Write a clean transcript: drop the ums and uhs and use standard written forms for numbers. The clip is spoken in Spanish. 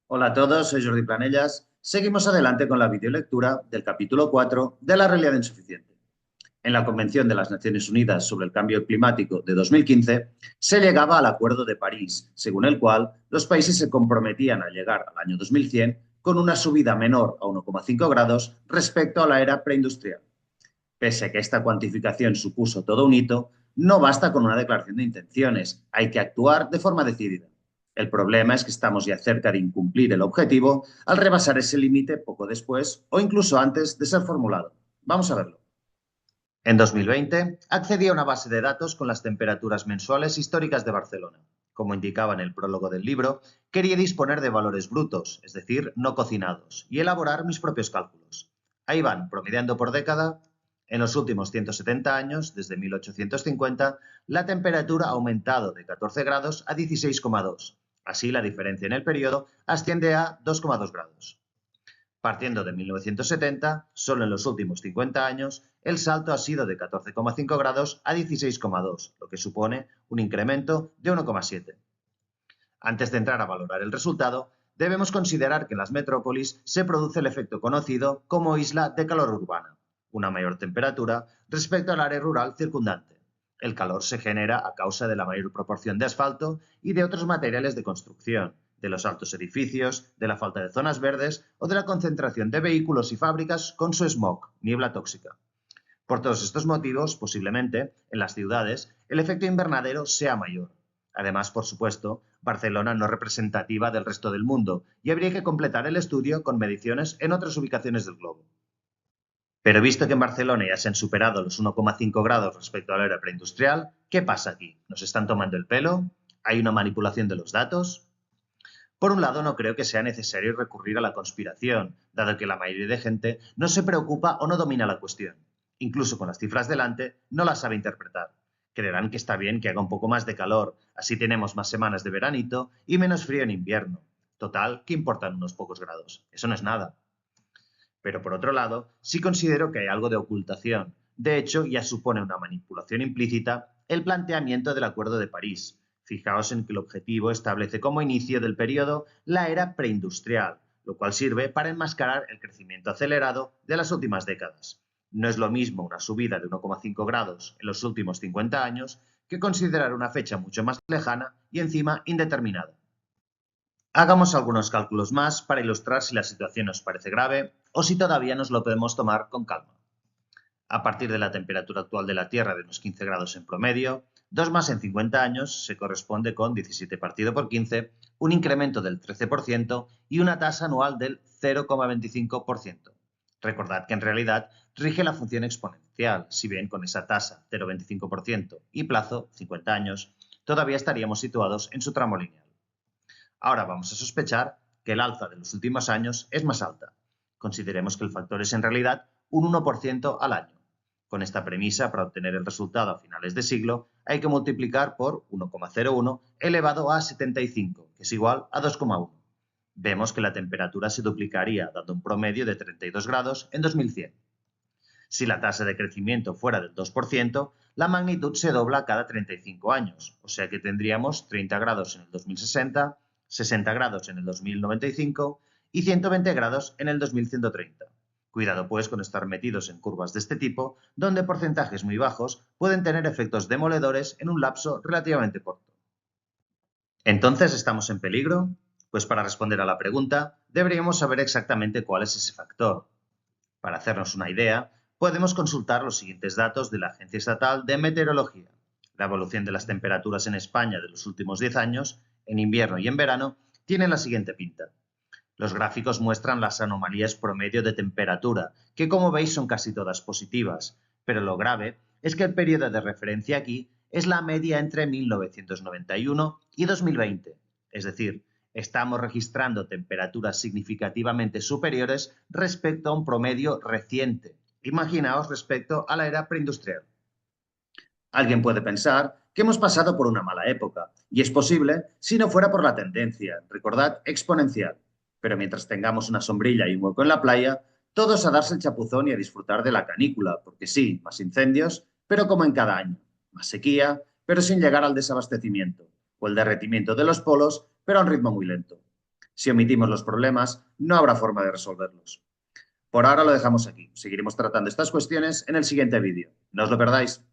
Hola a todos, soy Jordi Planellas. Seguimos adelante con la videolectura del capítulo 4 de la realidad insuficiente. En la Convención de las Naciones Unidas sobre el Cambio Climático de 2015 se llegaba al Acuerdo de París, según el cual los países se comprometían a llegar al año 2100 con una subida menor a 1,5 grados respecto a la era preindustrial. Pese a que esta cuantificación supuso todo un hito, no basta con una declaración de intenciones, hay que actuar de forma decidida. El problema es que estamos ya cerca de incumplir el objetivo al rebasar ese límite poco después o incluso antes de ser formulado. Vamos a verlo. En 2020, accedí a una base de datos con las temperaturas mensuales históricas de Barcelona. Como indicaba en el prólogo del libro, quería disponer de valores brutos, es decir, no cocinados, y elaborar mis propios cálculos. Ahí van, promediando por década. En los últimos 170 años, desde 1850, la temperatura ha aumentado de 14 grados a 16,2. Así, la diferencia en el periodo asciende a 2,2 grados. Partiendo de 1970, solo en los últimos 50 años, el salto ha sido de 14,5 grados a 16,2, lo que supone un incremento de 1,7. Antes de entrar a valorar el resultado, debemos considerar que en las metrópolis se produce el efecto conocido como isla de calor urbana, una mayor temperatura respecto al área rural circundante. El calor se genera a causa de la mayor proporción de asfalto y de otros materiales de construcción, de los altos edificios, de la falta de zonas verdes o de la concentración de vehículos y fábricas con su smog, niebla tóxica. Por todos estos motivos, posiblemente, en las ciudades, el efecto invernadero sea mayor. Además, por supuesto, Barcelona no es representativa del resto del mundo y habría que completar el estudio con mediciones en otras ubicaciones del globo. Pero visto que en Barcelona ya se han superado los 1,5 grados respecto a la era preindustrial, ¿qué pasa aquí? ¿Nos están tomando el pelo? ¿Hay una manipulación de los datos? Por un lado, no creo que sea necesario recurrir a la conspiración, dado que la mayoría de gente no se preocupa o no domina la cuestión. Incluso con las cifras delante, no las sabe interpretar. Creerán que está bien que haga un poco más de calor, así tenemos más semanas de veranito y menos frío en invierno. Total, ¿qué importan unos pocos grados? Eso no es nada. Pero por otro lado, sí considero que hay algo de ocultación. De hecho, ya supone una manipulación implícita el planteamiento del Acuerdo de París. Fijaos en que el objetivo establece como inicio del periodo la era preindustrial, lo cual sirve para enmascarar el crecimiento acelerado de las últimas décadas. No es lo mismo una subida de 1,5 grados en los últimos 50 años que considerar una fecha mucho más lejana y encima indeterminada. Hagamos algunos cálculos más para ilustrar si la situación nos parece grave o si todavía nos lo podemos tomar con calma. A partir de la temperatura actual de la Tierra de unos 15 grados en promedio, 2 más en 50 años se corresponde con 17 partido por 15, un incremento del 13% y una tasa anual del 0,25%. Recordad que en realidad rige la función exponencial, si bien con esa tasa 0,25% y plazo 50 años, todavía estaríamos situados en su tramo lineal. Ahora vamos a sospechar que el alza de los últimos años es más alta. Consideremos que el factor es en realidad un 1% al año. Con esta premisa, para obtener el resultado a finales de siglo, hay que multiplicar por 1,01 elevado a 75, que es igual a 2,1. Vemos que la temperatura se duplicaría, dando un promedio de 32 grados en 2100. Si la tasa de crecimiento fuera del 2%, la magnitud se dobla cada 35 años, o sea que tendríamos 30 grados en el 2060, 60 grados en el 2095 y 120 grados en el 2130. Cuidado pues con estar metidos en curvas de este tipo, donde porcentajes muy bajos pueden tener efectos demoledores en un lapso relativamente corto. ¿Entonces estamos en peligro? Pues para responder a la pregunta, deberíamos saber exactamente cuál es ese factor. Para hacernos una idea, podemos consultar los siguientes datos de la Agencia Estatal de Meteorología. La evolución de las temperaturas en España de los últimos 10 años, en invierno y en verano, tiene la siguiente pinta. Los gráficos muestran las anomalías promedio de temperatura, que como veis son casi todas positivas, pero lo grave es que el periodo de referencia aquí es la media entre 1991 y 2020, es decir, estamos registrando temperaturas significativamente superiores respecto a un promedio reciente. Imaginaos respecto a la era preindustrial. Alguien puede pensar que hemos pasado por una mala época, y es posible si no fuera por la tendencia, recordad, exponencial. Pero mientras tengamos una sombrilla y un hueco en la playa, todos a darse el chapuzón y a disfrutar de la canícula, porque sí, más incendios, pero como en cada año, más sequía, pero sin llegar al desabastecimiento, o el derretimiento de los polos, pero a un ritmo muy lento. Si omitimos los problemas, no habrá forma de resolverlos. Por ahora lo dejamos aquí. Seguiremos tratando estas cuestiones en el siguiente vídeo. No os lo perdáis.